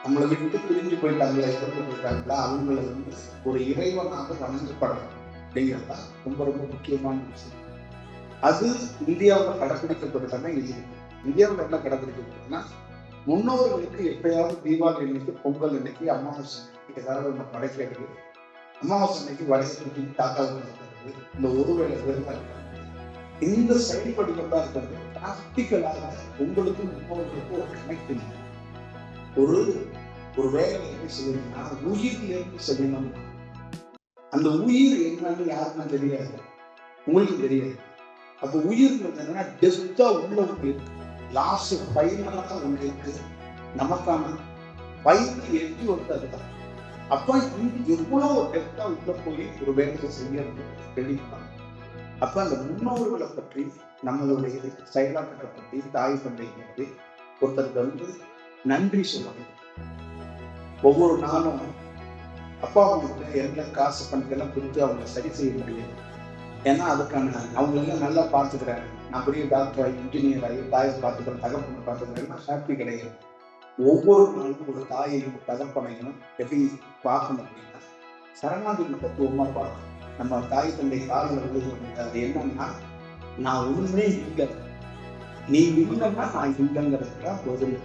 நம்மளை விட்டு பிரிஞ்சு போயிட்டாங்களா, இறந்து போயிட்டாங்களா, அவங்கள ஒரு இறைவனாக வணங்கப்படணும் அப்படிங்கிறதுதான் ரொம்ப ரொம்ப முக்கியமான விஷயம். அது இந்தியாவில் கடைபிடிக்கப்படுறதுனா இது. இந்தியாவில் என்ன கடைபிடிக்கப்படுதுன்னா, முன்னோர்களுக்கு எப்பயாவது தீபாவளி அன்னைக்கு, பொங்கல் அன்னைக்கு, அமாவாசை அன்னைக்கு ஏதாவது ஒன்று படைக்கிறது, அமாவாசை அன்னைக்கு வடக்கு தாத்தா இருக்கிறது, இந்த ஒருவேளை விருந்தாங்க, இந்த செயல்படுகிறதா இருக்கிறது பிராக்டிக்கலாக உங்களுக்கு முன்னோர்களுக்கு ஒரு கனெக்ட் இல்லை. ஒரு வேலையை செய்யணும்னா உயிர்லேருந்து செய்யணும். அந்த உயிர் என்னன்னு யாருன்னா தெரியாது, உங்களுக்கு தெரியாது. அப்ப உயிர் என்னன்னா டெஸ்டா உள்ள உயிர், லாஸ்ட் ஃபைனலாக ஒன்று இருக்கு, நமக்கான ஃபைனல் எட்டி வந்து அதுதான். அப்ப எவ்வளவு டெஸ்டா உள்ள போய் ஒரு வேலையை செய்யறது தெளிவாங்க. அப்ப அந்த முன்னோர்களை பற்றி, நம்மளுடைய செயலாக்கத்தை பற்றி, தாய் தந்தை பற்றி ஒருத்தருக்கு நன்றி சொல்லணும். ஒவ்வொரு நாளும் அப்பா அம்மாவுக்கு எந்த காசு பணத்தெல்லாம் கொடுத்து அவங்க சரி செய்ய முடியாது. ஏன்னா அதுக்கான அவங்களெல்லாம் நல்லா பார்த்துக்கிறாங்க, நான் பெரிய டாக்டர் ஆகி, இன்ஜினியர் ஆகி, தாயை பார்த்துக்கிறேன், தகப்பனை பார்த்துக்கிறேன், ஹாப்பி கிடையாது. ஒவ்வொரு நாளும் ஒரு தாயையும் தகப்பனையும் எப்படி பார்க்கணும் அப்படின்னா சரணாகதி தத்துவமா பார்க்கணும். நம்ம தாய் தந்தை காலில் அது என்னன்னா, நான் ஒண்ணுமே இல்லை, நீ இல்லைன்னா நான் இல்லைங்கிறதுதான் பதில்.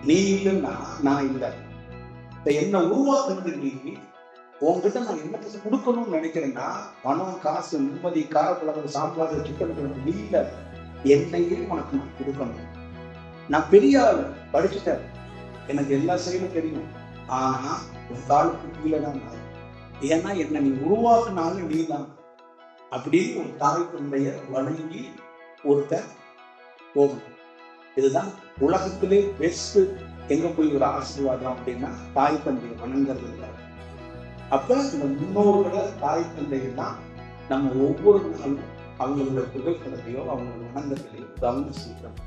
நீ இல்லைன்னா நான் இல்லை, என்ன உருவாக்குறது நீ. உங்ககிட்ட நான் என்ன கொடுக்கணும்னு நினைக்கிறேன்னா பணம், காசு, நிம்மதி, காரக்குழம்பு, சாம்பார், சிக்கன் குழம்பு இல்ல, என்னையே உனக்கு நான் கொடுக்கணும். நான் பெரிய ஆள், படிச்சுட்டேன், எனக்கு எல்லா செயலும் தெரியும், ஆனா உன் காலுக்கு கீழே தான் நான். ஏன்னா என்னை நீ உருவாக்குனாலும் நீ தான். அப்படின்னு ஒரு தாய் தந்தைய வணங்கி ஒருத்தர் போகணும். இதுதான் உலகத்திலே பெஸ்ட். எங்க போய் ஒரு ஆசீர்வாதம் அப்படின்னா தாய் தந்தையை வணங்குறது இல்லை. அப்ப இந்த முன்னோர்கள தாய் தந்தையெல்லாம் நம்ம ஒவ்வொரு நாளும் அவங்களோட புகைப்படத்தையோ அவங்களோட வணங்கத்தையோ கவனிச்சுக்கிறோம்.